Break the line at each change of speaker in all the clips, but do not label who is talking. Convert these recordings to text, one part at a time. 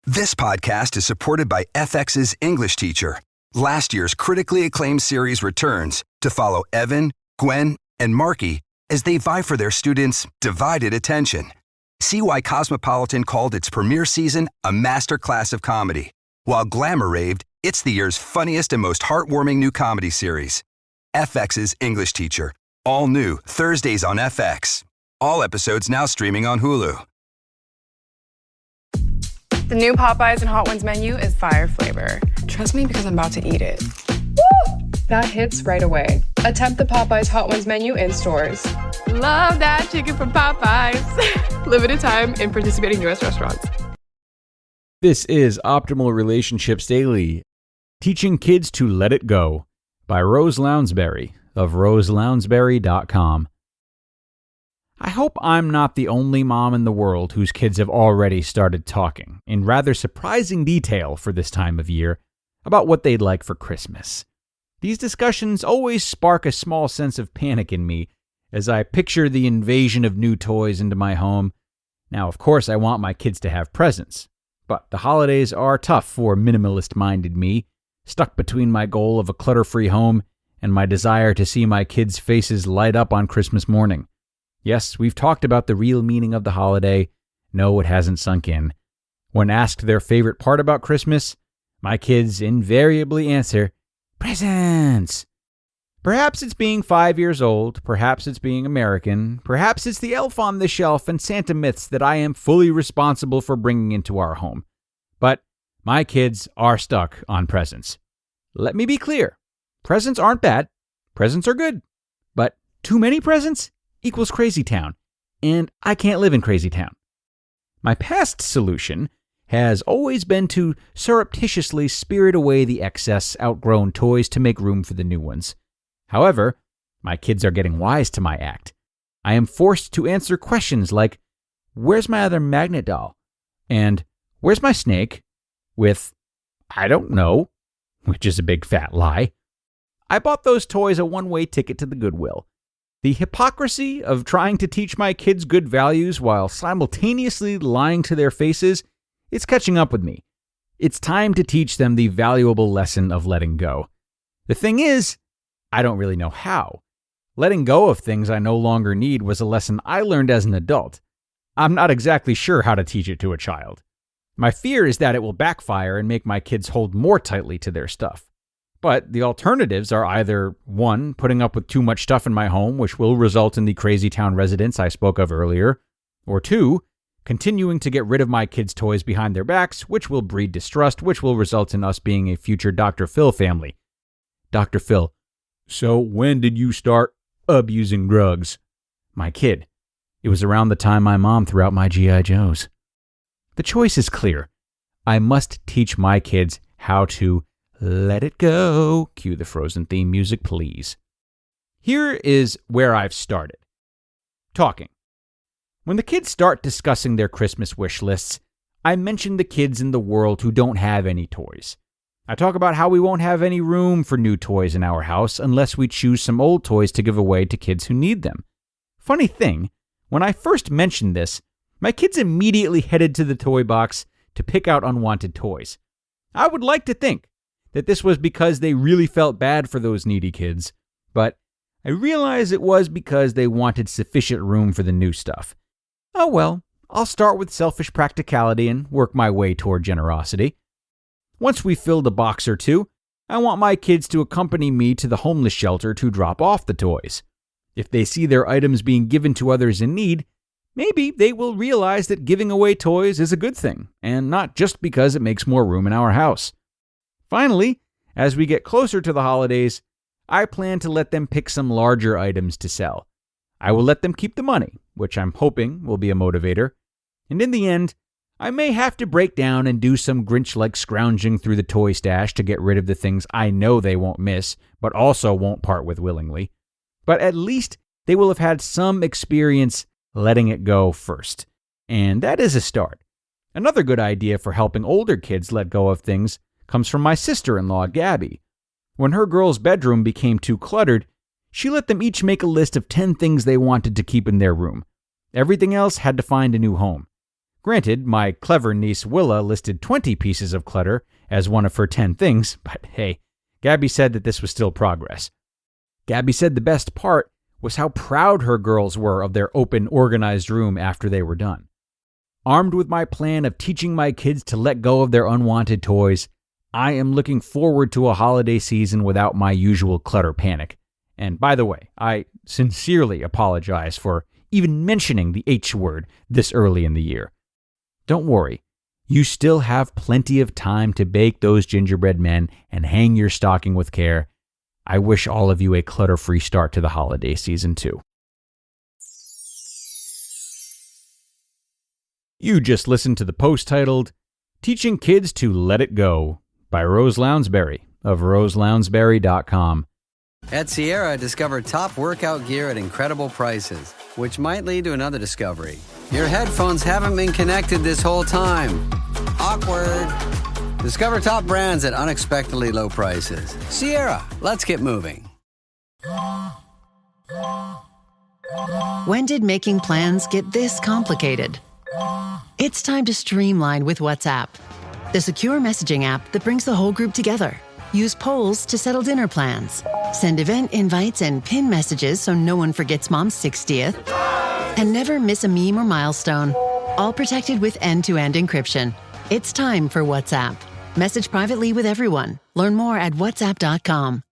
This podcast is supported by FX's English Teacher. Last year's critically acclaimed series returns to follow Evan, Gwen, and Marky as they vie for their students' divided attention. See why Cosmopolitan called its premiere season a masterclass of comedy, while Glamour raved it's the year's funniest and most heartwarming new comedy series. FX's English Teacher, all new Thursdays on FX. All episodes now streaming on Hulu.
The new Popeyes and Hot Ones menu is fire flavor. Trust me because I'm about to eat it. Woo! That hits right away. Attempt the Popeyes Hot Ones menu in stores. Love that chicken from Popeyes. Limited time in participating U.S. restaurants.
This is Optimal Relationships Daily, Teaching Kids to Let It Go by Rose Lounsbury of roselounsbury.com. I hope I'm not the only mom in the world whose kids have already started talking, in rather surprising detail for this time of year, about what they'd like for Christmas. These discussions always spark a small sense of panic in me as I picture the invasion of new toys into my home. Now, of course, I want my kids to have presents, but the holidays are tough for minimalist-minded me, stuck between my goal of a clutter-free home and my desire to see my kids' faces light up on Christmas morning. Yes, we've talked about the real meaning of the holiday. No, it hasn't sunk in. When asked their favorite part about Christmas, my kids invariably answer, presents. Perhaps it's being 5 years old, perhaps it's being American, perhaps it's the elf on the shelf and Santa myths that I am fully responsible for bringing into our home. But my kids are stuck on presents. Let me be clear. Presents aren't bad. Presents are good. But too many presents equals crazy town, and I can't live in crazy town. My past solution has always been to surreptitiously spirit away the excess, outgrown toys to make room for the new ones. However, my kids are getting wise to my act. I am forced to answer questions like, where's my other magnet doll? And where's my snake? With, I don't know, which is a big fat lie. I bought those toys a one-way ticket to the Goodwill. The hypocrisy of trying to teach my kids good values while simultaneously lying to their faces, it's catching up with me. It's time to teach them the valuable lesson of letting go. The thing is, I don't really know how. Letting go of things I no longer need was a lesson I learned as an adult. I'm not exactly sure how to teach it to a child. My fear is that it will backfire and make my kids hold more tightly to their stuff. But the alternatives are either, 1, putting up with too much stuff in my home, which will result in the crazy town residents I spoke of earlier, or 2, continuing to get rid of my kids' toys behind their backs, which will breed distrust, which will result in us being a future Dr. Phil family. Dr. Phil, so when did you start abusing drugs? My kid, it was around the time my mom threw out my G.I. Joes. The choice is clear. I must teach my kids how to let it go. Cue the Frozen theme music, please. Here is where I've started. Talking. When the kids start discussing their Christmas wish lists, I mention the kids in the world who don't have any toys. I talk about how we won't have any room for new toys in our house unless we choose some old toys to give away to kids who need them. Funny thing, when I first mentioned this, my kids immediately headed to the toy box to pick out unwanted toys. I would like to think that this was because they really felt bad for those needy kids, but I realize it was because they wanted sufficient room for the new stuff. Oh well, I'll start with selfish practicality and work my way toward generosity. Once we filled a box or two, I want my kids to accompany me to the homeless shelter to drop off the toys. If they see their items being given to others in need, maybe they will realize that giving away toys is a good thing, and not just because it makes more room in our house. Finally, as we get closer to the holidays, I plan to let them pick some larger items to sell. I will let them keep the money, which I'm hoping will be a motivator. And in the end, I may have to break down and do some Grinch-like scrounging through the toy stash to get rid of the things I know they won't miss, but also won't part with willingly. But at least they will have had some experience letting it go first. And that is a start. Another good idea for helping older kids let go of things comes from my sister-in-law, Gabby. When her girls' bedroom became too cluttered, she let them each make a list of 10 things they wanted to keep in their room. Everything else had to find a new home. Granted, my clever niece Willa listed 20 pieces of clutter as one of her 10 things, but hey, Gabby said that this was still progress. Gabby said the best part was how proud her girls were of their open, organized room after they were done. Armed with my plan of teaching my kids to let go of their unwanted toys, I am looking forward to a holiday season without my usual clutter panic. And by the way, I sincerely apologize for even mentioning the H word this early in the year. Don't worry, you still have plenty of time to bake those gingerbread men and hang your stocking with care. I wish all of you a clutter-free start to the holiday season too. You just listened to the post titled, Teaching Kids to Let It Go by Rose Lounsbury of roselounsbury.com.
At Sierra, discover top workout gear at incredible prices, which might lead to another discovery. Your headphones haven't been connected this whole time. Awkward. Discover top brands at unexpectedly low prices. Sierra, let's get moving.
When did making plans get this complicated? It's time to streamline with WhatsApp, the secure messaging app that brings the whole group together. Use polls to settle dinner plans. Send event invites and pin messages so no one forgets Mom's 60th. And never miss a meme or milestone. All protected with end-to-end encryption. It's time for WhatsApp. Message privately with everyone. Learn more at whatsapp.com.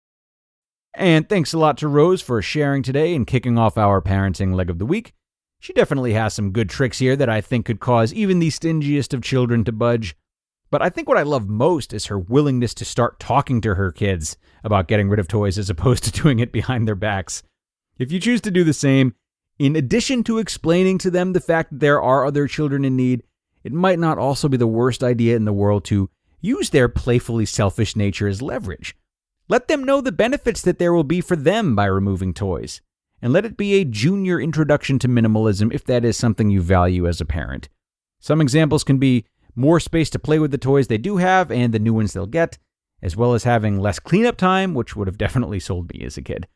And thanks a lot to Rose for sharing today and kicking off our parenting leg of the week. She definitely has some good tricks here that I think could cause even the stingiest of children to budge. But I think what I love most is her willingness to start talking to her kids about getting rid of toys as opposed to doing it behind their backs. If you choose to do the same, in addition to explaining to them the fact that there are other children in need, it might not also be the worst idea in the world to use their playfully selfish nature as leverage. Let them know the benefits that there will be for them by removing toys. And let it be a junior introduction to minimalism if that is something you value as a parent. Some examples can be more space to play with the toys they do have and the new ones they'll get, as well as having less cleanup time, which would have definitely sold me as a kid.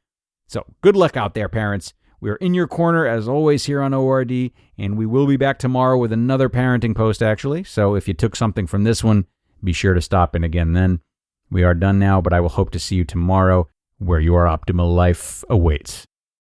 So good luck out there, parents. We're in your corner as always here on ORD, and we will be back tomorrow with another parenting post actually. So if you took something from this one, be sure to stop in again then. We are done now, but I will hope to see you tomorrow where your optimal life awaits.